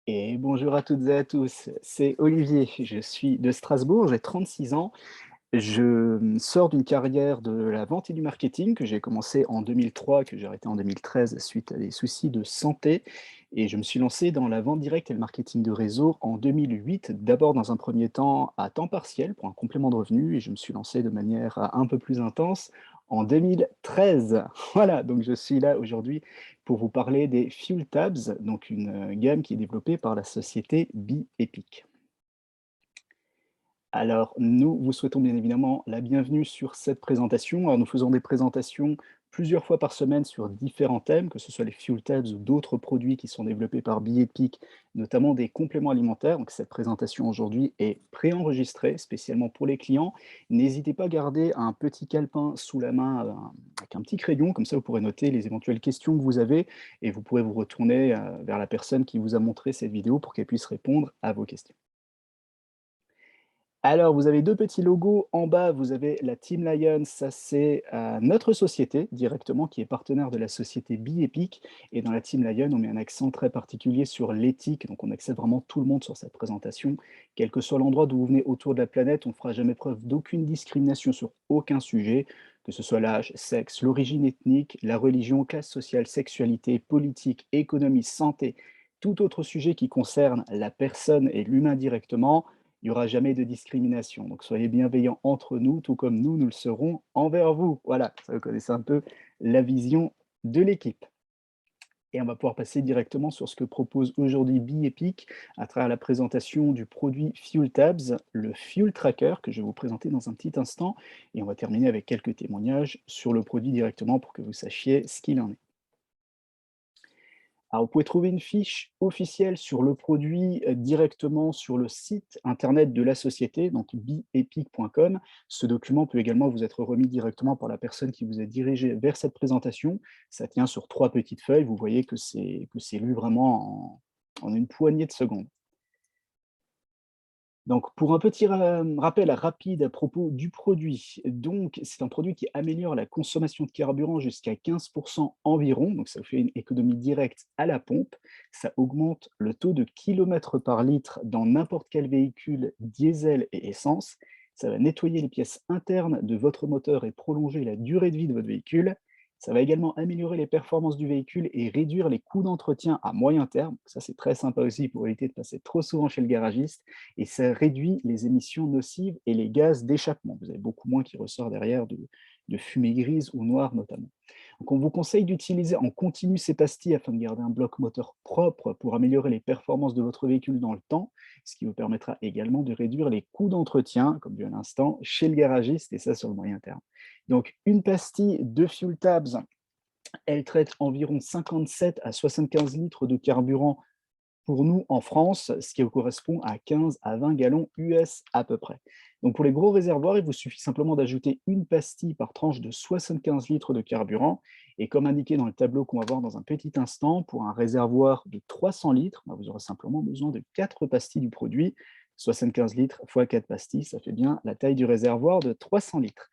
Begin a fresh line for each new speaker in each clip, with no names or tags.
Et bonjour à toutes et à tous, c'est Olivier, je suis de Strasbourg, j'ai 36 ans. Je sors d'une carrière de la vente et du marketing que j'ai commencé en 2003, que j'ai arrêté en 2013 suite à des soucis de santé et je me suis lancé dans la vente directe et le marketing de réseau en 2008. D'abord dans un premier temps partiel pour un complément de revenu et je me suis lancé de manière, un peu plus intense en 2013. Voilà, donc je suis là aujourd'hui pour vous parler des Fuel Tabs, donc une, gamme qui est développée par la société BeEpic. Alors, nous vous souhaitons bien évidemment la bienvenue sur cette présentation. Alors, nous faisons des présentations plusieurs fois par semaine sur différents thèmes, que ce soit les Fuel Tabs ou d'autres produits qui sont développés par Biepic, notamment des compléments alimentaires. Donc, cette présentation aujourd'hui est préenregistrée spécialement pour les clients. N'hésitez pas à garder un petit calepin sous la main avec un petit crayon, comme ça vous pourrez noter les éventuelles questions que vous avez et vous pourrez vous retourner vers la personne qui vous a montré cette vidéo pour qu'elle puisse répondre à vos questions. Alors, vous avez 2 petits logos. En bas, vous avez la Team Lion, ça c'est, notre société directement qui est partenaire de la société BeEpic et dans la Team Lion, on met un accent très particulier sur l'éthique, donc on accepte vraiment tout le monde sur cette présentation. Quel que soit l'endroit d'où vous venez autour de la planète, on ne fera jamais preuve d'aucune discrimination sur aucun sujet, que ce soit l'âge, sexe, l'origine ethnique, la religion, classe sociale, sexualité, politique, économie, santé, tout autre sujet qui concerne la personne et l'humain directement. Il n'y aura jamais de discrimination. Donc soyez bienveillants entre nous, tout comme nous, nous le serons envers vous. Voilà, ça vous connaissez un peu la vision de l'équipe. Et on va pouvoir passer directement sur ce que propose aujourd'hui BeEpic à travers la présentation du produit Fuel Tabs, le Fuel Tracker que je vais vous présenter dans un petit instant. Et on va terminer avec quelques témoignages sur le produit directement pour que vous sachiez ce qu'il en est. Alors, vous pouvez trouver une fiche officielle sur le produit, directement sur le site internet de la société, donc beepic.com. Ce document peut également vous être remis directement par la personne qui vous a dirigé vers cette présentation. Ça tient sur 3 petites feuilles. Vous voyez que c'est lu vraiment en une poignée de secondes. Donc, pour un petit rappel rapide à propos du produit, donc c'est un produit qui améliore la consommation de carburant jusqu'à 15 environ, donc ça fait une économie directe à la pompe. Ça augmente le taux de kilomètres par litre dans n'importe quel véhicule diesel et essence. Ça va nettoyer les pièces internes de votre moteur et prolonger la durée de vie de votre véhicule. Ça va également améliorer les performances du véhicule et réduire les coûts d'entretien à moyen terme. Ça, c'est très sympa aussi pour éviter de passer trop souvent chez le garagiste et ça réduit les émissions nocives et les gaz d'échappement. Vous avez beaucoup moins qui ressort derrière de fumée grise ou noire notamment. Donc on vous conseille d'utiliser en continu ces pastilles afin de garder un bloc moteur propre pour améliorer les performances de votre véhicule dans le temps, ce qui vous permettra également de réduire les coûts d'entretien, comme vu à l'instant, chez le garagiste, et ça sur le moyen terme. Donc une pastille de Fuel Tabs, elle traite environ 57 à 75 litres de carburant pour nous, en France, ce qui correspond à 15 à 20 gallons US à peu près. Donc pour les gros réservoirs, il vous suffit simplement d'ajouter une pastille par tranche de 75 litres de carburant. Et comme indiqué dans le tableau qu'on va voir dans un petit instant, pour un réservoir de 300 litres, bah, vous aurez simplement besoin de 4 pastilles du produit. 75 litres fois 4 pastilles, ça fait bien la taille du réservoir de 300 litres.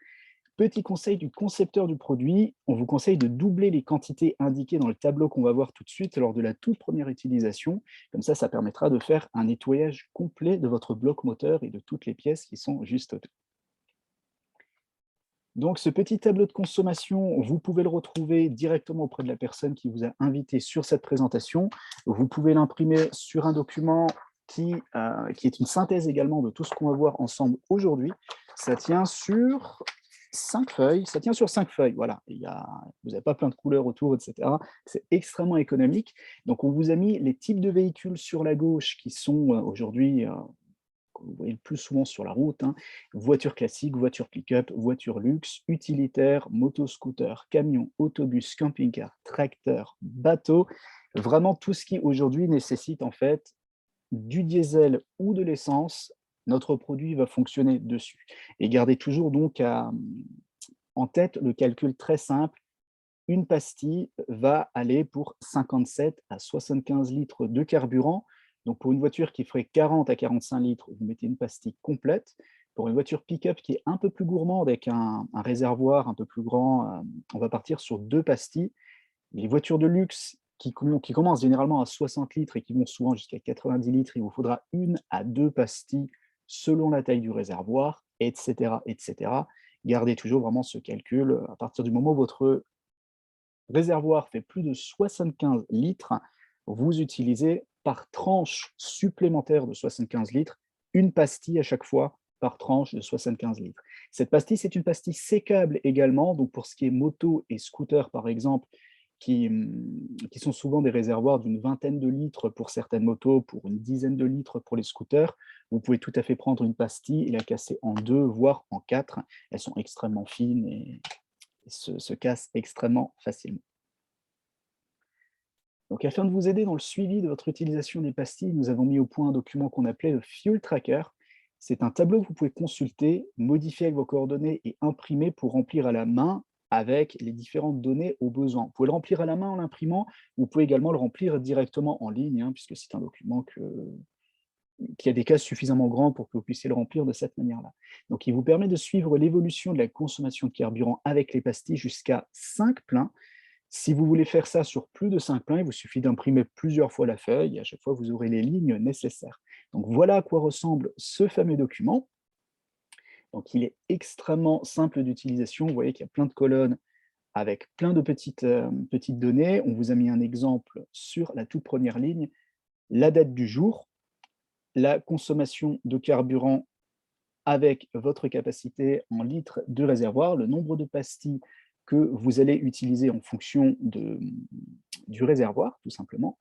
Petit conseil du concepteur du produit, on vous conseille de doubler les quantités indiquées dans le tableau qu'on va voir tout de suite lors de la toute première utilisation. Comme ça permettra de faire un nettoyage complet de votre bloc moteur et de toutes les pièces qui sont juste autour. Donc ce petit tableau de consommation, vous pouvez le retrouver directement auprès de la personne qui vous a invité sur cette présentation. Vous pouvez l'imprimer sur un document qui est une synthèse également de tout ce qu'on va voir ensemble aujourd'hui. Ça tient sur 5 feuilles, ça tient sur 5 feuilles, voilà. Vous n'avez pas plein de couleurs autour, et cetera. C'est extrêmement économique. Donc on vous a mis les types de véhicules sur la gauche qui sont, aujourd'hui, que vous voyez le plus souvent sur la route, hein. Voiture classique, voiture pick-up, voiture luxe, utilitaire, moto-scooter, camion, autobus, camping-car, tracteur, bateau. Vraiment tout ce qui aujourd'hui nécessite en fait du diesel ou de l'essence, notre produit va fonctionner dessus. Et gardez toujours donc en tête le calcul très simple, une pastille va aller pour 57 à 75 litres de carburant. Donc pour une voiture qui ferait 40 à 45 litres, vous mettez une pastille complète. Pour une voiture pick-up qui est un peu plus gourmande avec un réservoir un peu plus grand, on va partir sur 2 pastilles. Les voitures de luxe qui commencent généralement à 60 litres et qui vont souvent jusqu'à 90 litres, il vous faudra 1 à 2 pastilles selon la taille du réservoir, et cetera, et cetera. Gardez toujours vraiment ce calcul, à partir du moment où votre réservoir fait plus de 75 litres, vous utilisez par tranche supplémentaire de 75 litres, une pastille à chaque fois par tranche de 75 litres. Cette pastille, c'est une pastille sécable également, donc pour ce qui est moto et scooter par exemple, qui sont souvent des réservoirs d'une vingtaine de litres pour certaines motos, pour une dizaine de litres pour les scooters. Vous pouvez tout à fait prendre une pastille et la casser en 2, voire en 4. Elles sont extrêmement fines et se cassent extrêmement facilement. Donc, afin de vous aider dans le suivi de votre utilisation des pastilles, nous avons mis au point un document qu'on appelait le Fuel Tracker. C'est un tableau que vous pouvez consulter, modifier avec vos coordonnées et imprimer pour remplir à la main avec les différentes données au besoin. Vous pouvez le remplir à la main en l'imprimant, vous pouvez également le remplir directement en ligne, hein, puisque c'est un document qui a des cases suffisamment grands pour que vous puissiez le remplir de cette manière-là. Donc, il vous permet de suivre l'évolution de la consommation de carburant avec les pastilles jusqu'à 5 pleins. Si vous voulez faire ça sur plus de 5 pleins, il vous suffit d'imprimer plusieurs fois la feuille et à chaque fois, vous aurez les lignes nécessaires. Donc voilà à quoi ressemble ce fameux document. Donc il est extrêmement simple d'utilisation. Vous voyez qu'il y a plein de colonnes avec plein de petites données. On vous a mis un exemple sur la toute première ligne, la date du jour, la consommation de carburant avec votre capacité en litres de réservoir, le nombre de pastilles que vous allez utiliser en fonction du réservoir, tout simplement.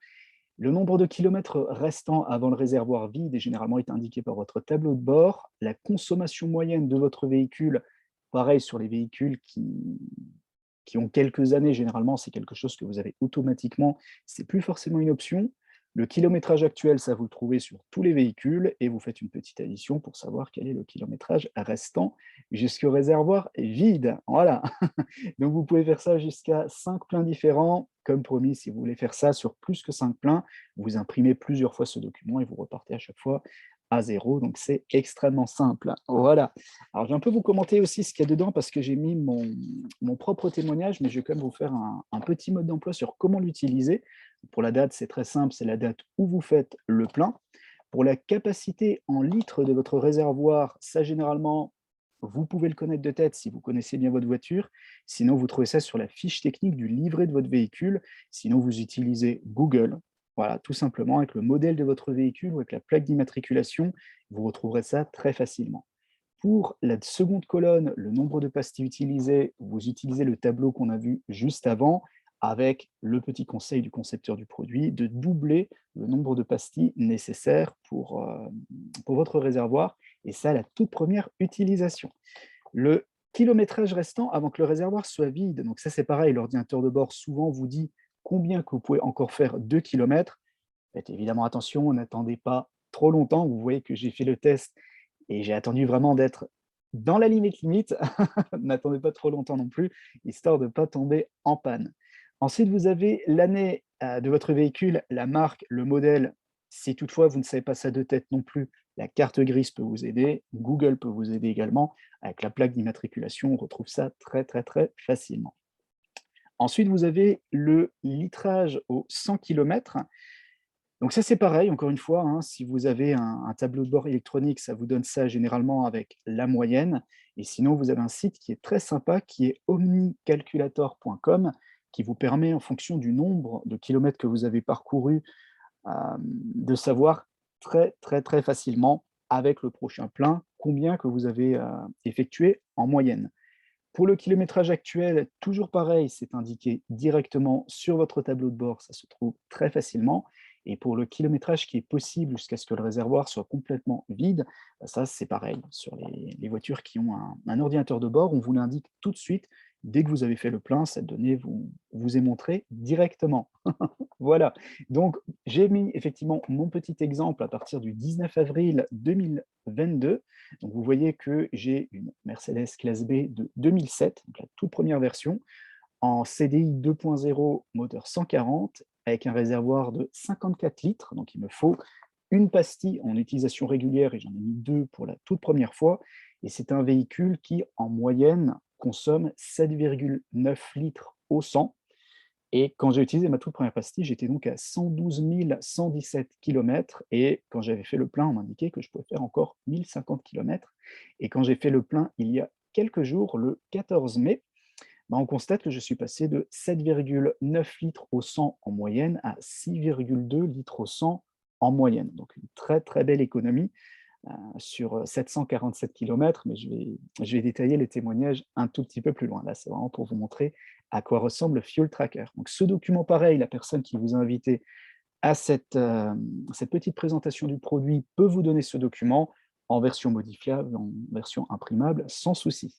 Le nombre de kilomètres restants avant le réservoir vide est généralement est indiqué par votre tableau de bord. La consommation moyenne de votre véhicule, pareil sur les véhicules qui ont quelques années, généralement, c'est quelque chose que vous avez automatiquement, c'est plus forcément une option. Le kilométrage actuel, ça vous le trouvez sur tous les véhicules et vous faites une petite addition pour savoir quel est le kilométrage restant jusqu'au réservoir vide. Voilà. Donc vous pouvez faire ça jusqu'à 5 pleins différents. Comme promis, si vous voulez faire ça sur plus que 5 pleins, vous imprimez plusieurs fois ce document et vous repartez à chaque fois à zéro. Donc c'est extrêmement simple. Voilà. Alors je vais un peu vous commenter aussi ce qu'il y a dedans parce que j'ai mis mon propre témoignage, mais je vais quand même vous faire un petit mode d'emploi sur comment l'utiliser. Pour la date, c'est très simple, c'est la date où vous faites le plein. Pour la capacité en litres de votre réservoir, ça généralement, vous pouvez le connaître de tête si vous connaissez bien votre voiture. Sinon, vous trouvez ça sur la fiche technique du livret de votre véhicule. Sinon, vous utilisez Google. Voilà, tout simplement, avec le modèle de votre véhicule ou avec la plaque d'immatriculation, vous retrouverez ça très facilement. Pour la seconde colonne, le nombre de pastilles utilisées, vous utilisez le tableau qu'on a vu juste avant, avec le petit conseil du concepteur du produit de doubler le nombre de pastilles nécessaires pour votre réservoir, et ça à la toute première utilisation. Le kilométrage restant avant que le réservoir soit vide, donc ça c'est pareil, l'ordinateur de bord souvent vous dit combien que vous pouvez encore faire de kilomètres. Faites évidemment attention, n'attendez pas trop longtemps. Vous voyez que j'ai fait le test et j'ai attendu vraiment d'être dans la limite. N'attendez pas trop longtemps non plus, histoire de ne pas tomber en panne. Ensuite, vous avez l'année de votre véhicule, la marque, le modèle. Si toutefois vous ne savez pas ça de tête non plus, la carte grise peut vous aider, Google peut vous aider également. Avec la plaque d'immatriculation, on retrouve ça très très très facilement. Ensuite, vous avez le litrage au 100 km. Donc ça, c'est pareil, encore une fois, hein, si vous avez un tableau de bord électronique, ça vous donne ça généralement avec la moyenne. Et sinon, vous avez un site qui est très sympa, qui est omnicalculator.com, qui vous permet, en fonction du nombre de kilomètres que vous avez parcouru, de savoir très, très, très facilement, avec le prochain plein, combien que vous avez effectué en moyenne. Pour le kilométrage actuel, toujours pareil, c'est indiqué directement sur votre tableau de bord, ça se trouve très facilement. Et pour le kilométrage qui est possible jusqu'à ce que le réservoir soit complètement vide, bah, ça c'est pareil. Sur les voitures qui ont un ordinateur de bord, on vous l'indique tout de suite. Dès que vous avez fait le plein, cette donnée vous est montrée directement. Voilà, donc j'ai mis effectivement mon petit exemple à partir du 19 avril 2022. Donc vous voyez que j'ai une Mercedes classe B de 2007, donc la toute première version, en CDI 2.0 moteur 140 avec un réservoir de 54 litres. Donc il me faut une pastille en utilisation régulière et j'en ai mis 2 pour la toute première fois. Et c'est un véhicule qui, en moyenne, consomme 7,9 litres au 100. Et quand j'ai utilisé ma toute première pastille, j'étais donc à 112 117 kilomètres et quand j'avais fait le plein, on m'indiquait que je pouvais faire encore 1050 kilomètres et quand j'ai fait le plein il y a quelques jours, le 14 mai, bah, on constate que je suis passé de 7,9 litres au 100 en moyenne à 6,2 litres au 100 en moyenne. Donc une très, très belle économie, sur 747 kilomètres, mais je vais détailler les témoignages un tout petit peu plus loin. Là, c'est vraiment pour vous montrer à quoi ressemble le Fuel Tracker. Donc ce document, pareil, la personne qui vous a invité à cette petite présentation du produit peut vous donner ce document en version modifiable, en version imprimable, sans souci.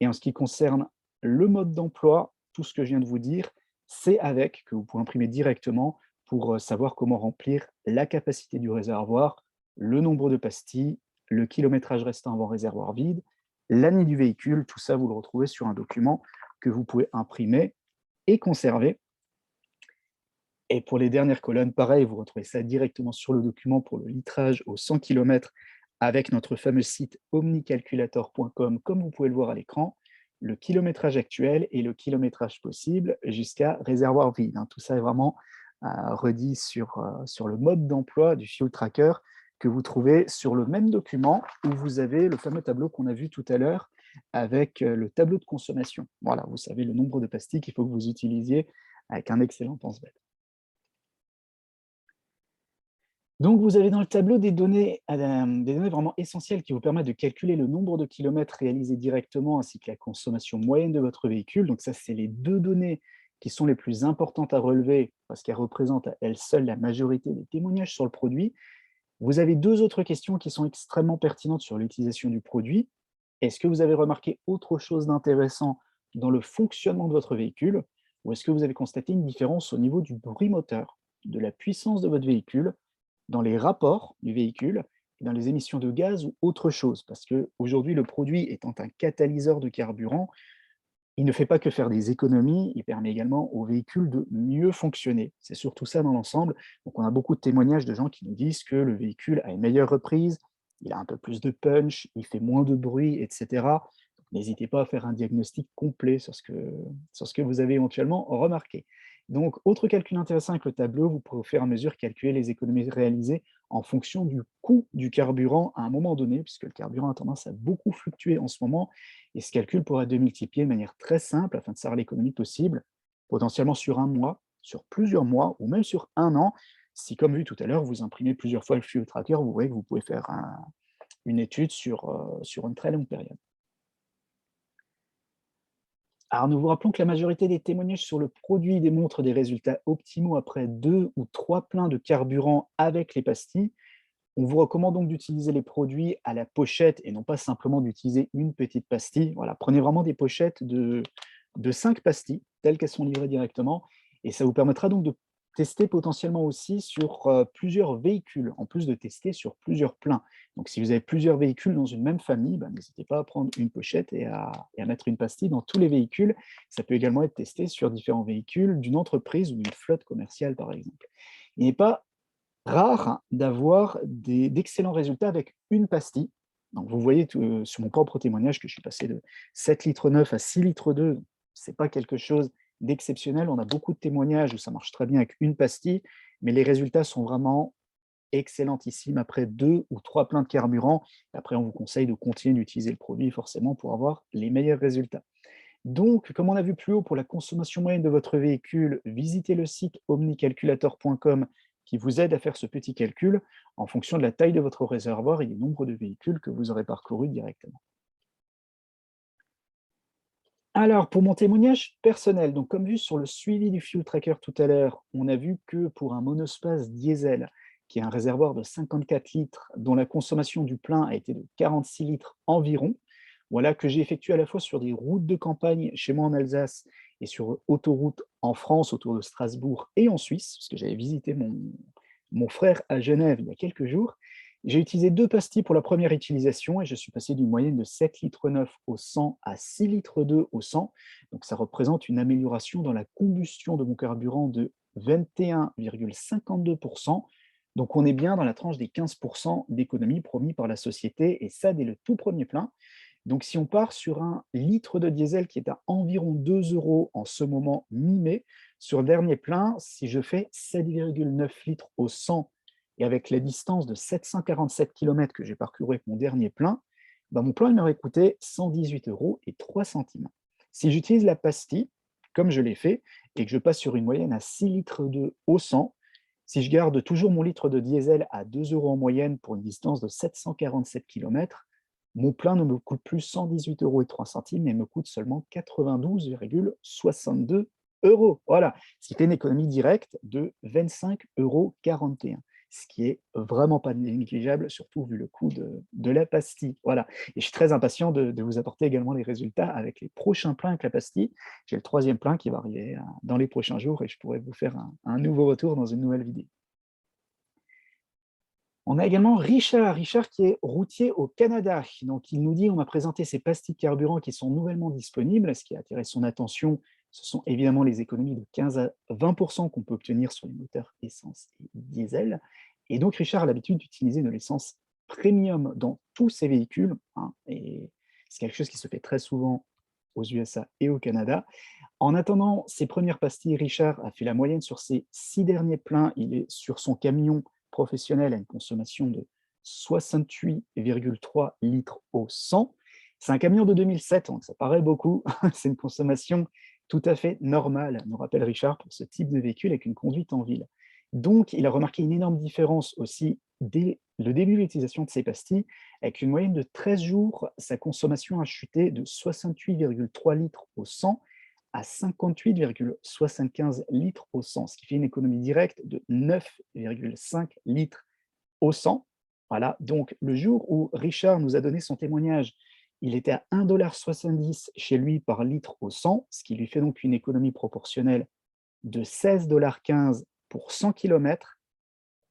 Et en ce qui concerne le mode d'emploi, tout ce que je viens de vous dire, c'est avec que vous pouvez imprimer directement pour savoir comment remplir la capacité du réservoir, le nombre de pastilles, le kilométrage restant avant réservoir vide, l'année du véhicule, tout ça vous le retrouvez sur un document que vous pouvez imprimer et conserver. Et pour les dernières colonnes, pareil, vous retrouvez ça directement sur le document pour le litrage aux 100 kilomètres avec notre fameux site omnicalculator.com, comme vous pouvez le voir à l'écran, le kilométrage actuel et le kilométrage possible jusqu'à réservoir vide, hein. Tout ça est vraiment redit sur le mode d'emploi du Fuel Tracker que vous trouvez sur le même document où vous avez le fameux tableau qu'on a vu tout à l'heure avec le tableau de consommation. Voilà, vous savez le nombre de pastilles qu'il faut que vous utilisiez avec un excellent pense-bête. Donc, vous avez dans le tableau des données vraiment essentielles qui vous permettent de calculer le nombre de kilomètres réalisés directement ainsi que la consommation moyenne de votre véhicule. Donc ça, c'est les 2 données qui sont les plus importantes à relever parce qu'elles représentent à elles seules la majorité des témoignages sur le produit. Vous avez 2 autres questions qui sont extrêmement pertinentes sur l'utilisation du produit. Est-ce que vous avez remarqué autre chose d'intéressant dans le fonctionnement de votre véhicule? Ou est-ce que vous avez constaté une différence au niveau du bruit moteur, de la puissance de votre véhicule, dans les rapports du véhicule et dans les émissions de gaz ou autre chose? Parce qu'aujourd'hui, le produit étant un catalyseur de carburant, il ne fait pas que faire des économies, il permet également au véhicule de mieux fonctionner. C'est surtout ça dans l'ensemble. Donc on a beaucoup de témoignages de gens qui nous disent que le véhicule a une meilleure reprise, il a un peu plus de punch, il fait moins de bruit, et cetera. Donc n'hésitez pas à faire un diagnostic complet sur ce que vous avez éventuellement remarqué. Donc, autre calcul intéressant avec le tableau, vous pouvez au fur et à mesure calculer les économies réalisées en fonction du coût du carburant à un moment donné, puisque le carburant a tendance à beaucoup fluctuer en ce moment, et ce calcul pourrait être démultiplié de manière très simple afin de savoir l'économie possible, potentiellement sur un mois, sur plusieurs mois ou même sur un an. Si, comme vu tout à l'heure, vous imprimez plusieurs fois le Fuel Tracker, vous voyez que vous pouvez faire une étude sur une très longue période. Alors, nous vous rappelons que la majorité des témoignages sur le produit démontrent des résultats optimaux après 2 ou 3 pleins de carburant avec les pastilles. On vous recommande donc d'utiliser les produits à la pochette et non pas simplement d'utiliser une petite pastille. Voilà, prenez vraiment des pochettes de 5 pastilles, telles qu'elles sont livrées directement, et ça vous permettra donc de tester potentiellement aussi sur plusieurs véhicules, en plus de tester sur plusieurs pleins. Donc si vous avez plusieurs véhicules dans une même famille, ben, n'hésitez pas à prendre une pochette et à mettre une pastille dans tous les véhicules. Ça peut également être testé sur différents véhicules d'une entreprise ou d'une flotte commerciale, par exemple. Il n'est pas rare d'avoir d'excellents résultats avec une pastille. Donc vous voyez sur mon propre témoignage que je suis passé de 7,9 litres à 6,2 litres. C'est pas quelque chose d'exceptionnel. On a beaucoup de témoignages où ça marche très bien avec une pastille, mais les résultats sont vraiment excellentissimes après 2 ou 3 pleins de carburant. Après, on vous conseille de continuer d'utiliser le produit forcément pour avoir les meilleurs résultats. Donc, comme on a vu plus haut, pour la consommation moyenne de votre véhicule, visitez le site omnicalculator.com qui vous aide à faire ce petit calcul en fonction de la taille de votre réservoir et du nombre de véhicules que vous aurez parcouru directement. Alors, pour mon témoignage personnel, donc comme vu sur le suivi du Fuel Tracker tout à l'heure, on a vu que pour un monospace diesel, qui est un réservoir de 54 litres, dont la consommation du plein a été de 46 litres environ, voilà, que j'ai effectué à la fois sur des routes de campagne chez moi en Alsace et sur autoroute en France, autour de Strasbourg et en Suisse, parce que j'avais visité mon frère à Genève il y a quelques jours. J'ai utilisé 2 pastilles pour la première utilisation et je suis passé d'une moyenne de 7,9 litres au 100 à 6,2 litres au 100. Donc ça représente une amélioration dans la combustion de mon carburant de 21,52. Donc on est bien dans la tranche des 15 d'économie promis par la société et ça dès le tout premier plein. Donc si on part sur un litre de diesel qui est à environ 2 € en ce moment mi-mai, sur le dernier plein, si je fais 7,9 litres au 100 et avec la distance de 747 kilomètres que j'ai parcouru avec mon dernier plein, bah, mon plein il m'aurait coûté 118,03 €. Si j'utilise la pastille, comme je l'ai fait, et que je passe sur une moyenne à 6 litres de au 100, si je garde toujours mon litre de diesel à 2 € en moyenne pour une distance de 747 kilomètres, mon plein ne me coûte plus 118,03 €, mais me coûte seulement 92,62 €. Voilà, ce qui fait une économie directe de 25,41 €, ce qui est vraiment pas négligeable, surtout vu le coût de la pastille. Voilà, et je suis très impatient de vous apporter également les résultats avec les prochains pleins avec la pastille. J'ai le troisième plein qui va arriver dans les prochains jours et je pourrai vous faire un nouveau retour dans une nouvelle vidéo. On a également Richard qui est routier au Canada. Donc il nous dit: «On m'a présenté ces pastilles de carburant qui sont nouvellement disponibles». Ce qui a attiré son attention, ce sont évidemment les économies de 15 à 20 qu'on peut obtenir sur les moteurs essence et diesel. Et donc Richard a l'habitude d'utiliser de l'essence premium dans tous ses véhicules, hein, et c'est quelque chose qui se fait très souvent aux USA et au Canada. En attendant ses premières pastilles, Richard a fait la moyenne sur ses 6 derniers pleins. Il est sur son camion professionnel à une consommation de 68,3 litres au 100. C'est un camion de 2007, donc ça paraît beaucoup. C'est une consommation tout à fait normale, nous rappelle Richard, pour ce type de véhicule avec une conduite en ville. Donc, il a remarqué une énorme différence aussi dès le début de l'utilisation de ces pastilles. Avec une moyenne de 13 jours, sa consommation a chuté de 68,3 litres au 100 à 58,75 litres au 100, ce qui fait une économie directe de 9,5 litres au 100. Voilà, donc le jour où Richard nous a donné son témoignage, il était à 1,70 $ chez lui par litre au 100, ce qui lui fait donc une économie proportionnelle de 16,15 $ pour 100 km,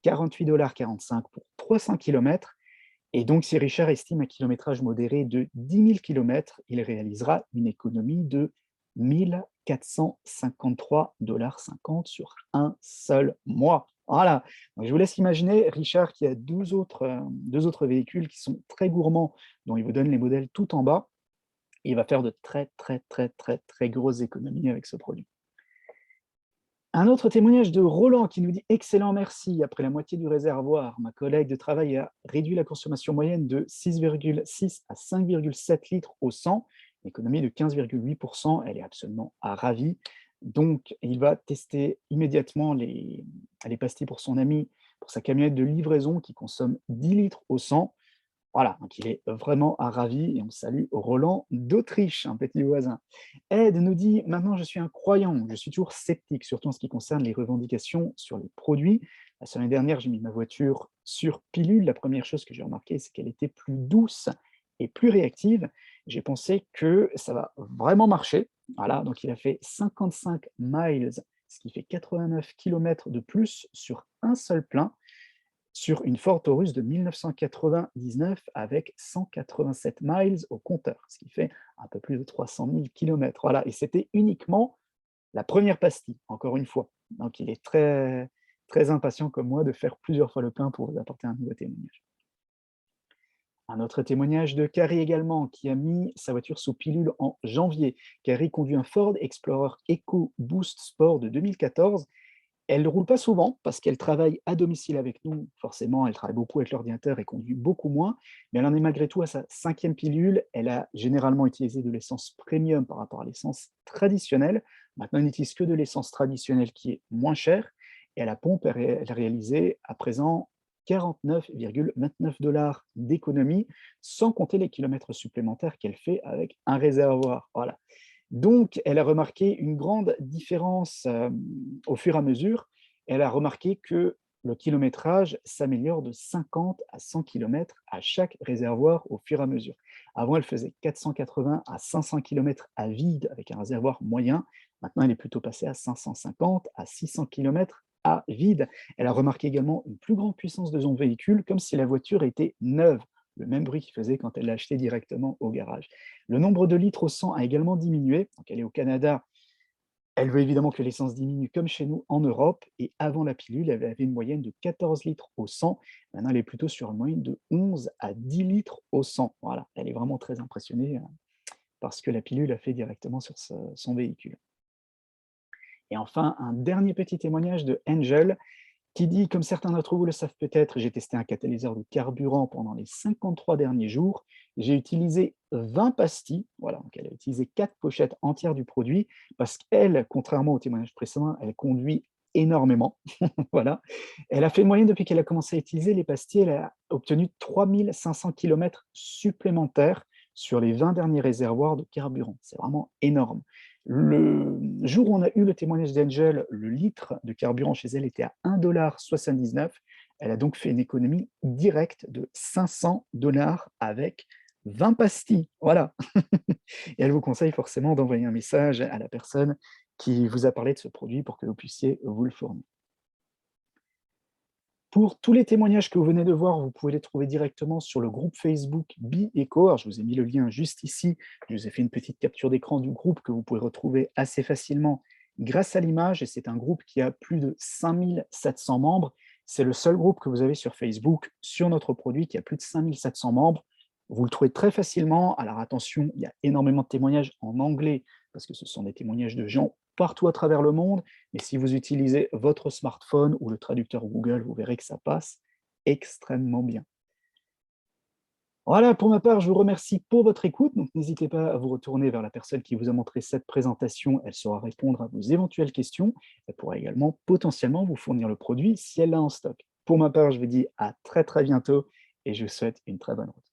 48,45 $ pour 300 km. Et donc, si Richard estime un kilométrage modéré de 10 000 km, il réalisera une économie de 1 453,50 $ sur un seul mois. Voilà, donc je vous laisse imaginer Richard qui a deux autres véhicules qui sont très gourmands, dont il vous donne les modèles tout en bas. Et il va faire de très, très, très, très, très grosses économies avec ce produit. Un autre témoignage de Roland qui nous dit: «Excellent, merci. Après la moitié du réservoir, ma collègue de travail a réduit la consommation moyenne de 6,6 à 5,7 litres au 100, une économie de 15,8 %. Elle est absolument ravie. Donc il va tester immédiatement les pastilles pour son ami, pour sa camionnette de livraison qui consomme 10 litres au 100. Voilà, donc il est vraiment ravi et on salue Roland d'Autriche, un petit voisin. Ed nous dit: «Maintenant je suis un croyant, je suis toujours sceptique, surtout en ce qui concerne les revendications sur les produits. La semaine dernière, j'ai mis ma voiture sur pilule. La première chose que j'ai remarqué, c'est qu'elle était plus douce et plus réactive. J'ai pensé que ça va vraiment marcher». Voilà, donc il a fait 55 miles, ce qui fait 89 kilomètres de plus sur un seul plein sur une Ford Taurus de 1999 avec 187 miles au compteur, ce qui fait un peu plus de 300 000 kilomètres. Voilà, et c'était uniquement la première pastille, encore une fois. Donc il est très, très impatient comme moi de faire plusieurs fois le plein pour vous apporter un nouveau témoignage. Un autre témoignage de Carrie également, qui a mis sa voiture sous pilule en janvier. Carrie conduit un Ford Explorer Eco Boost Sport de 2014. Elle ne roule pas souvent parce qu'elle travaille à domicile avec nous. Forcément, elle travaille beaucoup avec l'ordinateur et conduit beaucoup moins, mais elle en est malgré tout à sa 5e pilule. Elle a généralement utilisé de l'essence premium par rapport à l'essence traditionnelle. Maintenant, elle n'utilise que de l'essence traditionnelle qui est moins chère et à la pompe, elle a réalisé à présent 49,29 $ d'économie, sans compter les kilomètres supplémentaires qu'elle fait avec un réservoir. Voilà. Donc, elle a remarqué une grande différence, au fur et à mesure. Elle a remarqué que le kilométrage s'améliore de 50 à 100 kilomètres à chaque réservoir au fur et à mesure. Avant, elle faisait 480 à 500 kilomètres à vide avec un réservoir moyen. Maintenant, elle est plutôt passée à 550 à 600 kilomètres à vide. Elle a remarqué également une plus grande puissance de son véhicule, comme si la voiture était neuve, le même bruit qu'il faisait quand elle l'a acheté directement au garage. Le nombre de litres au 100 a également diminué. Donc elle est au Canada, Elle veut évidemment que l'essence diminue comme chez nous en Europe et avant la pilule, elle avait une moyenne de 14 litres au 100. Maintenant, elle est plutôt sur une moyenne de 11 à 10 litres au 100. Voilà, elle est vraiment très impressionnée parce que la pilule a fait directement sur son véhicule. Et enfin, un dernier petit témoignage de Angel qui dit: «Comme certains d'entre vous le savent peut-être, j'ai testé un catalyseur de carburant pendant les 53 derniers jours. J'ai utilisé 20 pastilles». Voilà, donc elle a utilisé 4 pochettes entières du produit parce qu'elle, contrairement au témoignage précédent, elle conduit énormément. Voilà. Elle a fait une moyenne depuis qu'elle a commencé à utiliser les pastilles, elle a obtenu 3 500 kilomètres supplémentaires sur les 20 derniers réservoirs de carburant. C'est vraiment énorme. Le jour où on a eu le témoignage d'Angel, le litre de carburant chez elle était à 1,79 $. Elle a donc fait une économie directe de 500 avec 20 pastilles. Voilà. Et elle vous conseille forcément d'envoyer un message à la personne qui vous a parlé de ce produit pour que vous puissiez vous le fournir. Pour tous les témoignages que vous venez de voir, vous pouvez les trouver directement sur le groupe Facebook BeEco. Alors, je vous ai mis le lien juste ici. Je vous ai fait une petite capture d'écran du groupe que vous pouvez retrouver assez facilement grâce à l'image. Et c'est un groupe qui a plus de 5 700 membres. C'est le seul groupe que vous avez sur Facebook sur notre produit qui a plus de 5 700 membres. Vous le trouvez très facilement. Alors attention, il y a énormément de témoignages en anglais parce que ce sont des témoignages de gens partout à travers le monde. Mais si vous utilisez votre smartphone ou le traducteur Google, vous verrez que ça passe extrêmement bien. Voilà, pour ma part, je vous remercie pour votre écoute. Donc, n'hésitez pas à vous retourner vers la personne qui vous a montré cette présentation. Elle saura répondre à vos éventuelles questions. Elle pourra également potentiellement vous fournir le produit si elle l'a en stock. Pour ma part, je vous dis à très très bientôt et je vous souhaite une très bonne route.